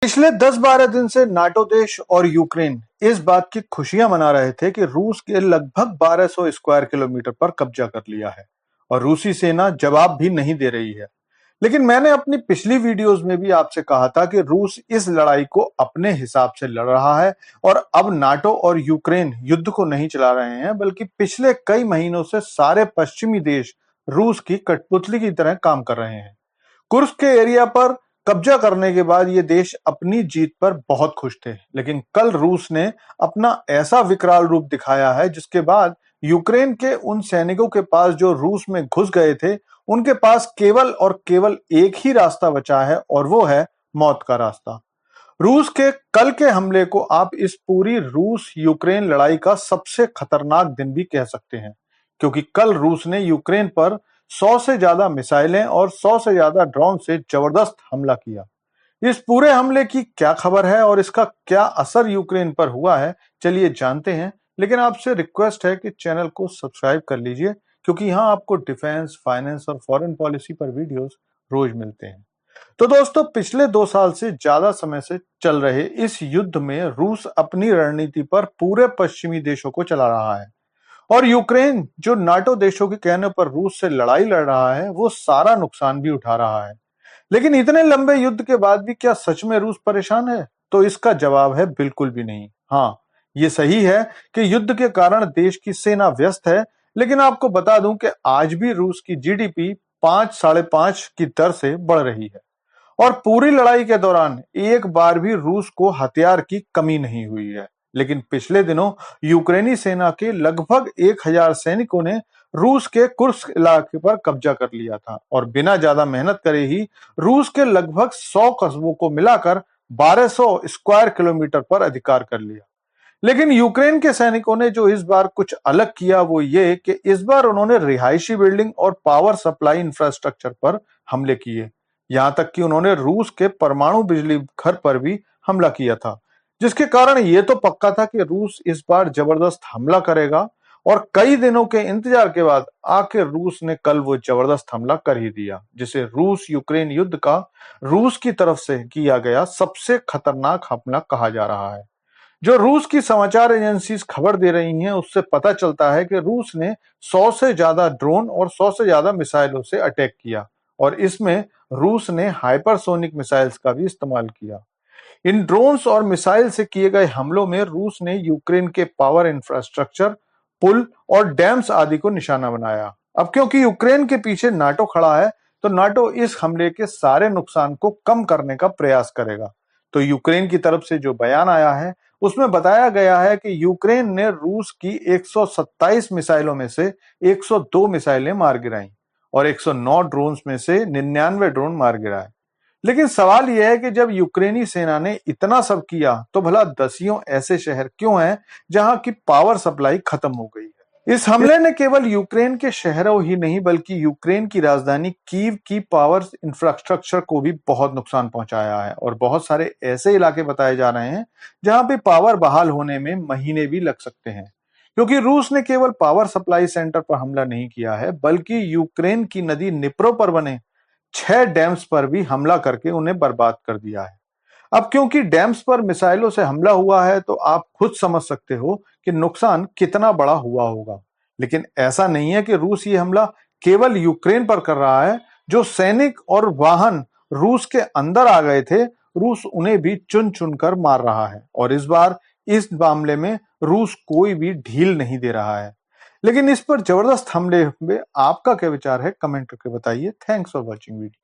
पिछले 10-12 दिन से नाटो देश और यूक्रेन इस बात की खुशियां मना रहे थे कि रूस के लगभग 1200 स्क्वायर किलोमीटर पर कब्जा कर लिया है और रूसी सेना जवाब भी नहीं दे रही है। लेकिन मैंने अपनी पिछली वीडियोस में भी आपसे कहा था कि रूस इस लड़ाई को अपने हिसाब से लड़ रहा है और अब नाटो और यूक्रेन युद्ध को नहीं चला रहे हैं, बल्कि पिछले कई महीनों से सारे पश्चिमी देश रूस की कठपुतली की तरह काम कर रहे हैं। कुर्स्क के एरिया पर कब्जा करने के बाद ये देश अपनी जीत पर बहुत खुश थे, लेकिन कल रूस ने अपना ऐसा विकराल रूप दिखाया है जिसके बाद यूक्रेन के उन सैनिकों के पास जो रूस में घुस गए थे, उनके पास केवल और केवल एक ही रास्ता बचा है और वो है मौत का रास्ता। रूस के कल के हमले को आप इस पूरी रूस यूक्रेन लड़ाई का सबसे खतरनाक दिन भी कह सकते हैं, क्योंकि कल रूस ने यूक्रेन पर 100 से ज्यादा मिसाइलें और 100 से ज्यादा ड्रोन से जबरदस्त हमला किया। इस पूरे हमले की क्या खबर है और इसका क्या असर यूक्रेन पर हुआ है, चलिए जानते हैं। लेकिन आपसे रिक्वेस्ट है कि चैनल को सब्सक्राइब कर लीजिए, क्योंकि यहाँ आपको डिफेंस, फाइनेंस और फॉरेन पॉलिसी पर वीडियोस रोज मिलते हैं। तो दोस्तों, पिछले 2 साल से ज्यादा समय से चल रहे इस युद्ध में रूस अपनी रणनीति पर पूरे पश्चिमी देशों को चला रहा है और यूक्रेन, जो नाटो देशों के कहने पर रूस से लड़ाई लड़ रहा है, वो सारा नुकसान भी उठा रहा है। लेकिन इतने लंबे युद्ध के बाद भी क्या सच में रूस परेशान है? तो इसका जवाब है बिल्कुल भी नहीं। हाँ, ये सही है कि युद्ध के कारण देश की सेना व्यस्त है, लेकिन आपको बता दूं कि आज भी रूस की जीडीपी 5-5.5 की दर से बढ़ रही है और पूरी लड़ाई के दौरान एक बार भी रूस को हथियार की कमी नहीं हुई है। लेकिन पिछले दिनों यूक्रेनी सेना के लगभग 1000 सैनिकों ने रूस के कुर्स्क इलाके पर कब्जा कर लिया था और बिना ज्यादा मेहनत करे ही रूस के लगभग 100 कस्बों को मिलाकर 1200 स्क्वायर किलोमीटर पर अधिकार कर लिया। लेकिन यूक्रेन के सैनिकों ने जो इस बार कुछ अलग किया, वो ये कि इस बार उन्होंने रिहायशी बिल्डिंग और पावर सप्लाई इंफ्रास्ट्रक्चर पर हमले किए। यहां तक कि उन्होंने रूस के परमाणु बिजली घर पर भी हमला किया था, जिसके कारण ये तो पक्का था कि रूस इस बार जबरदस्त हमला करेगा। और कई दिनों के इंतजार के बाद आखिर रूस ने कल वो जबरदस्त हमला कर ही दिया, जिसे रूस यूक्रेन युद्ध का रूस की तरफ से किया गया सबसे खतरनाक हमला कहा जा रहा है। जो रूस की समाचार एजेंसीज खबर दे रही हैं, उससे पता चलता है कि रूस ने 100 से ज्यादा ड्रोन और 100 से ज्यादा मिसाइलों से अटैक किया और इसमें रूस ने हाइपरसोनिक मिसाइल्स का भी इस्तेमाल किया। इन ड्रोन्स और मिसाइल से किए गए हमलों में रूस ने यूक्रेन के पावर इंफ्रास्ट्रक्चर, पुल और डैम्स आदि को निशाना बनाया। अब क्योंकि यूक्रेन के पीछे नाटो खड़ा है, तो नाटो इस हमले के सारे नुकसान को कम करने का प्रयास करेगा। तो यूक्रेन की तरफ से जो बयान आया है, उसमें बताया गया है कि यूक्रेन ने रूस की 127 मिसाइलों में से 102 मिसाइलें मार गिराई और 109 ड्रोन्स में से 99 ड्रोन मार गिराए। लेकिन सवाल यह है कि जब यूक्रेनी सेना ने इतना सब किया, तो भला दसियों ऐसे शहर क्यों हैं जहां की पावर सप्लाई खत्म हो गई है? इस हमले ने केवल यूक्रेन के शहरों ही नहीं, बल्कि यूक्रेन की राजधानी कीव की पावर इंफ्रास्ट्रक्चर को भी बहुत नुकसान पहुंचाया है और बहुत सारे ऐसे इलाके बताए जा रहे हैं जहां पे पावर बहाल होने में महीने भी लग सकते हैं, क्योंकि रूस ने केवल पावर सप्लाई सेंटर पर हमला नहीं किया है, बल्कि यूक्रेन की नदी निप्रो पर बने 6 डैम्स पर भी हमला करके उन्हें बर्बाद कर दिया है। अब क्योंकि डैम्स पर मिसाइलों से हमला हुआ है, तो आप खुद समझ सकते हो कि नुकसान कितना बड़ा हुआ होगा। लेकिन ऐसा नहीं है कि रूस ये हमला केवल यूक्रेन पर कर रहा है। जो सैनिक और वाहन रूस के अंदर आ गए थे, रूस उन्हें भी चुन चुन कर मार रहा है और इस बार इस मामले में रूस कोई भी ढील नहीं दे रहा है। लेकिन इस पर जबरदस्त हमले में आपका क्या विचार है, कमेंट करके बताइए। Thanks for watching video.